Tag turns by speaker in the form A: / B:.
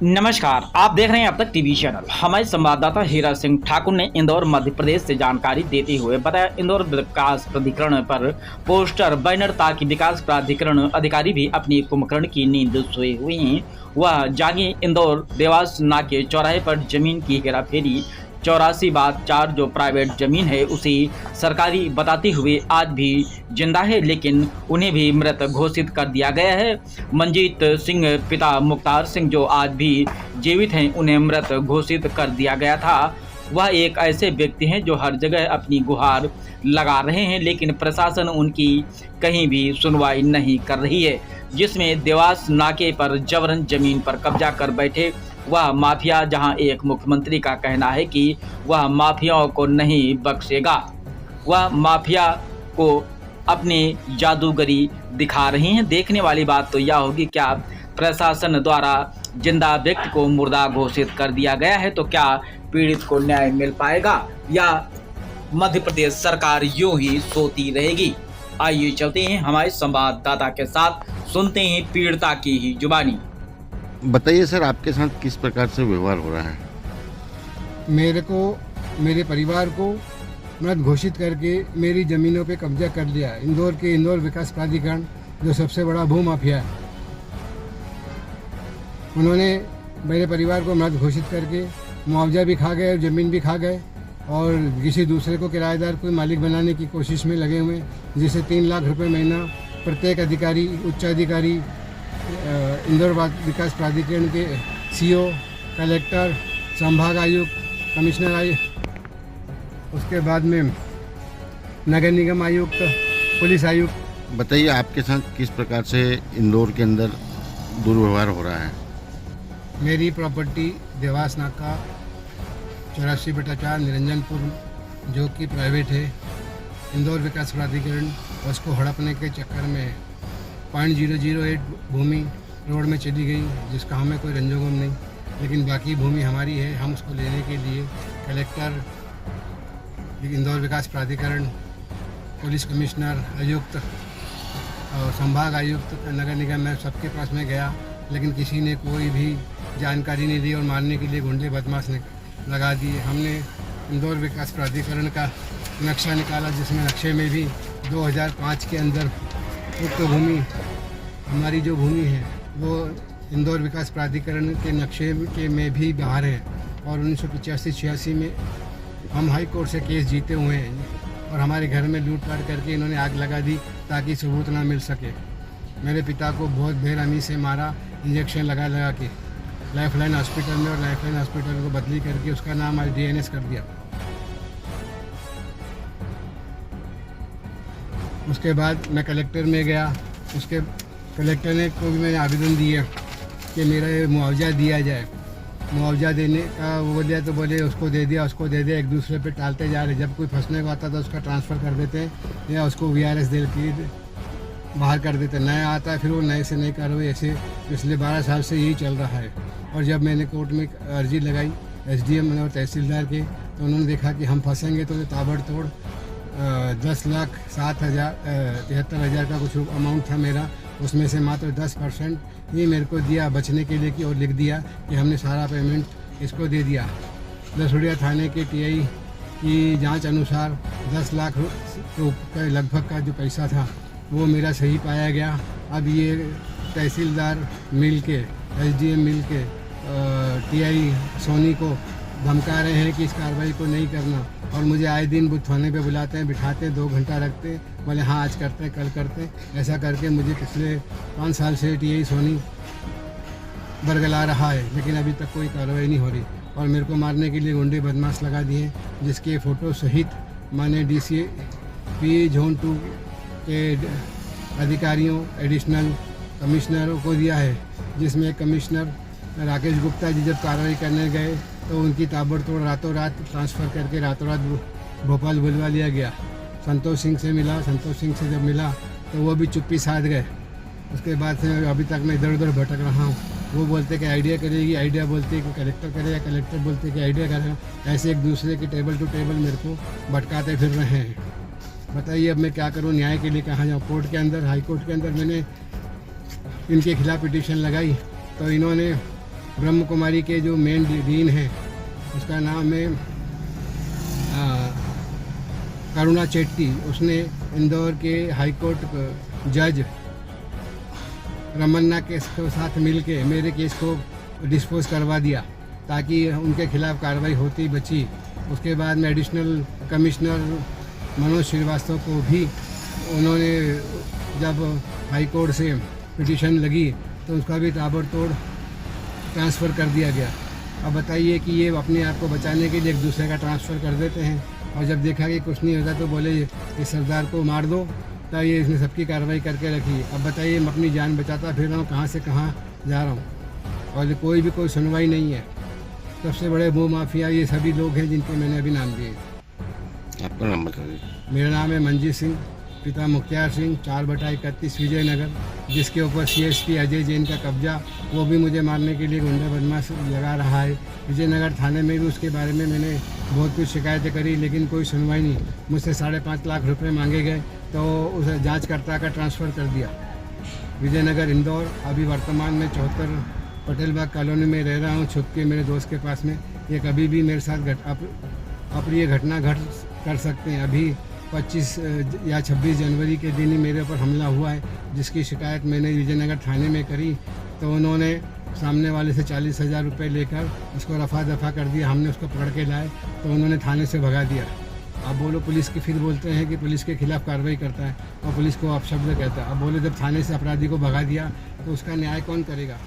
A: नमस्कार, आप देख रहे हैं अब तक टीवी चैनल। हमारे संवाददाता हीरा सिंह ठाकुर ने इंदौर मध्य प्रदेश से जानकारी देते हुए बताया, इंदौर विकास प्राधिकरण पर पोस्टर बैनर ताकि विकास प्राधिकरण अधिकारी भी अपनी कुंभकर्ण की नींद सोए हुए हैं। वह जागे इंदौर देवास नाके चौराहे पर जमीन की हेराफेरी 84/4 जो प्राइवेट जमीन है उसे सरकारी बताते हुए आज भी जिंदा है, लेकिन उन्हें भी मृत घोषित कर दिया गया है। मंजीत सिंह पिता मुख्तार सिंह जो आज भी जीवित हैं, उन्हें मृत घोषित कर दिया गया था। वह एक ऐसे व्यक्ति हैं जो हर जगह अपनी गुहार लगा रहे हैं, लेकिन प्रशासन उनकी कहीं भी सुनवाई नहीं कर रही है। जिसमें देवास नाके पर जबरन जमीन पर कब्जा कर बैठे वह माफिया, जहां एक मुख्यमंत्री का कहना है कि वह माफियाओं को नहीं बख्शेगा। वह माफिया को अपनी जादूगरी दिखा रही हैं। देखने वाली बात तो यह होगी, क्या प्रशासन द्वारा जिंदा व्यक्ति को मुर्दा घोषित कर दिया गया है तो क्या पीड़ित को न्याय मिल पाएगा या मध्य प्रदेश सरकार यूं ही सोती रहेगी। आइए चलते हैं हमारे संवाददाता के साथ, सुनते हैं पीड़िता की ही जुबानी।
B: बताइए सर, आपके साथ किस प्रकार से व्यवहार हो रहा है?
C: मेरे को मेरे परिवार को मृत घोषित करके मेरी ज़मीनों पे कब्जा कर लिया। इंदौर विकास प्राधिकरण जो सबसे बड़ा भू माफिया है, उन्होंने मेरे परिवार को मृत घोषित करके मुआवजा भी खा गए और ज़मीन भी खा गए और किसी दूसरे को किराएदार कोई मालिक बनाने की कोशिश में लगे हुए, जिसे 3 लाख रुपए महीना प्रत्येक अधिकारी, उच्चाधिकारी, इंदौर विकास प्राधिकरण के सीओ, कलेक्टर, संभाग आयुक्त, कमिश्नर आयुक्त, उसके बाद में नगर निगम आयुक्त, पुलिस आयुक्त।
B: बताइए आपके साथ किस प्रकार से इंदौर के अंदर दुर्व्यवहार हो रहा है?
C: मेरी प्रॉपर्टी देवास नाका 84/4 निरंजनपुर जो कि प्राइवेट है, इंदौर विकास प्राधिकरण उसको हड़पने के चक्कर में 0.008 भूमि रोड में चली गई, जिसका हमें कोई रंजोगम नहीं, लेकिन बाकी भूमि हमारी है। हम उसको लेने के लिए कलेक्टर, इंदौर विकास प्राधिकरण, पुलिस कमिश्नर, आयुक्त, संभाग आयुक्त, नगर निगम में सबके पास में गया, लेकिन किसी ने कोई भी जानकारी नहीं दी और मारने के लिए गुंडे बदमाश ने लगा दिए। हमने इंदौर विकास प्राधिकरण का नक्शा निकाला, जिसमें नक्शे में भी 2005 के अंदर उक्त भूमि, हमारी जो भूमि है वो इंदौर विकास प्राधिकरण के नक्शे के में भी बाहर है और 1985-86 में हम हाई कोर्ट से केस जीते हुए हैं और हमारे घर में लूटपाट करके इन्होंने आग लगा दी ताकि सबूत ना मिल सके। मेरे पिता को बहुत बेरहमी से मारा, इंजेक्शन लगा के लाइफलाइन हॉस्पिटल में, और लाइफलाइन हॉस्पिटल को बदली करके उसका नाम आज DNS कर दिया। उसके बाद मैं कलेक्टर में गया, उसके कलेक्टर ने को भी मैंने आवेदन दिया कि मेरा ये मुआवजा दिया जाए। मुआवजा देने का वो बोलिया तो बोले उसको दे दिया, एक दूसरे पे टालते जा रहे। जब कोई फंसने को आता तो उसका ट्रांसफ़र कर देते हैं या उसको VRS दे के बाहर कर देते। नया आता है फिर वो नए से नहीं करो, ऐसे पिछले 12 साल से यही चल रहा है। और जब मैंने कोर्ट में अर्जी लगाई SDM और तहसीलदार के, तो उन्होंने देखा कि हम फंसेंगे तो ताबड़तोड़ 10,73,000 का कुछ अमाउंट था मेरा, उसमें से मात्र 10% ये मेरे को दिया बचने के लिए कि, और लिख दिया कि हमने सारा पेमेंट इसको दे दिया। दसुड़िया थाने के TI की जांच अनुसार 10 लाख रुपये लगभग का जो पैसा था वो मेरा सही पाया गया। अब ये तहसीलदार मिल के, SDM मिल के TI सोनी को धमका रहे हैं कि इस कार्रवाई को नहीं करना, और मुझे आए दिन वो थाने पे बुलाते हैं, बिठाते हैं, 2 घंटा रखते हैं, बोले हाँ आज करते हैं, कल करते हैं। ऐसा करके मुझे पिछले 5 साल से TI सोनी बरगला रहा है, लेकिन अभी तक कोई कार्रवाई नहीं हो रही। और मेरे को मारने के लिए गुंडे बदमाश लगा दिए, जिसके फ़ोटो सहित मैंने DCP Zone 2 के अधिकारियों, एडिशनल कमिश्नरों को दिया है, जिसमें कमिश्नर राकेश गुप्ता जी जब कार्रवाई करने गए तो उनकी ताबड़तोड़ रातों रात ट्रांसफ़र करके रातों रात भोपाल बुलवा लिया गया। संतोष सिंह से मिला, संतोष सिंह से जब मिला तो वो भी चुप्पी साध गए। उसके बाद से अभी तक मैं इधर उधर भटक रहा हूँ। वो बोलते कि आइडिया करेगी, आइडिया बोलते कि कलेक्टर करेगा, कलेक्टर बोलते कि आइडिया करेगा। ऐसे एक दूसरे के टेबल टू टेबल मेरे को भटकाते फिर रहे हैं। बताइए अब मैं क्या करूँ, न्याय के लिए कहाँ जाऊँ? कोर्ट के अंदर, हाई कोर्ट के अंदर मैंने इनके खिलाफ़ पिटीशन लगाई तो इन्होंने ब्रह्म कुमारी के जो मेन डीन हैं उसका नाम है करुणा चेट्टी। उसने इंदौर के हाई कोर्ट जज रमन्ना के साथ मिलके मेरे केस को डिस्पोज करवा दिया ताकि उनके खिलाफ कार्रवाई होती बची। उसके बाद में एडिशनल कमिश्नर मनोज श्रीवास्तव को भी उन्होंने जब हाई कोर्ट से पिटीशन लगी तो उसका भी ताबड़तोड़ ट्रांसफ़र कर दिया गया। अब बताइए कि ये अपने आप को बचाने के लिए एक दूसरे का ट्रांसफ़र कर देते हैं और जब देखा कि कुछ नहीं होता तो बोले इस सरदार को मार दो। तो ये इसने सबकी कार्रवाई करके रखी। अब बताइए मैं अपनी जान बचाता फिर रहा हूँ, कहाँ से कहाँ जा रहा हूँ और कोई सुनवाई नहीं है। सबसे बड़े भू माफिया ये सभी लोग हैं जिनके मैंने अभी नाम दिए।
B: आपका नाम बता दीजिए।
C: मेरा नाम है मंजीत सिंह, पिता मुख्तियार सिंह, 4/31 विजयनगर, जिसके ऊपर CSP अजय जैन का कब्जा। वो भी मुझे मारने के लिए गुंडा बदमाश लगा रहा है। विजयनगर थाने में भी उसके बारे में मैंने बहुत कुछ शिकायतें करी लेकिन कोई सुनवाई नहीं। मुझसे 5.5 लाख रुपए मांगे गए तो उसे जांचकर्ता का ट्रांसफ़र कर दिया विजयनगर इंदौर। अभी वर्तमान में 74 पटेल बाग कॉलोनी में रह रहा हूँ छुप के मेरे दोस्त के पास में। ये कभी भी मेरे साथ अप्रिय घटना घट कर सकते हैं। अभी 25 या 26 जनवरी के दिन ही मेरे ऊपर हमला हुआ है जिसकी शिकायत मैंने विजयनगर थाने में करी तो उन्होंने सामने वाले से 40,000 रुपये लेकर उसको रफा दफा कर दिया। हमने उसको पकड़ के लाए तो उन्होंने थाने से भगा दिया। अब बोलो पुलिस की फिर बोलते हैं कि पुलिस के खिलाफ कार्रवाई करता है और पुलिस को अपशब्द कहता है। अब बोले जब थाने से अपराधी को भगा दिया तो उसका न्याय कौन करेगा।